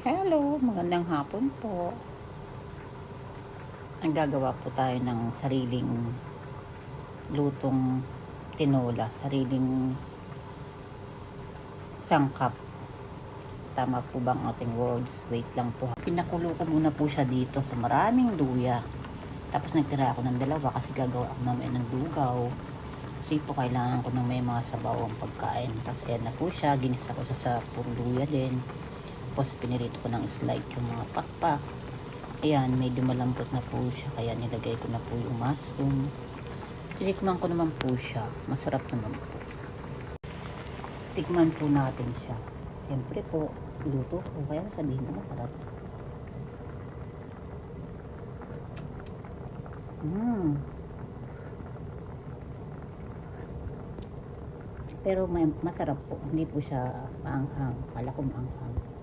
Hello, magandang hapon po. Naggagawa po tayo ng sariling lutong tinola, sariling sangkap. Tama po bang ating words? Wait lang po. Pinakulo ko muna po siya dito sa maraming luya. Tapos nagtira ako ng dalawa kasi gagawa ako mamaya ng lugaw. Kasi po kailangan ko ng may mga sabawang pagkain. Tapos ayan na po siya. Ginisa ko siya sa puro luya din. Tapos pinirito ko ng slide yung mga pakpak. Ayan, medyo malambot na po siya. Kaya nilagay ko na po yung mushroom. Tinikman ko naman po siya. Masarap naman po. Tikman po natin siya. Siyempre po, luto ko. Kaya sabihin ko masarap. Pero may masarap po. Hindi po siya maanghang. Kala ko maanghang.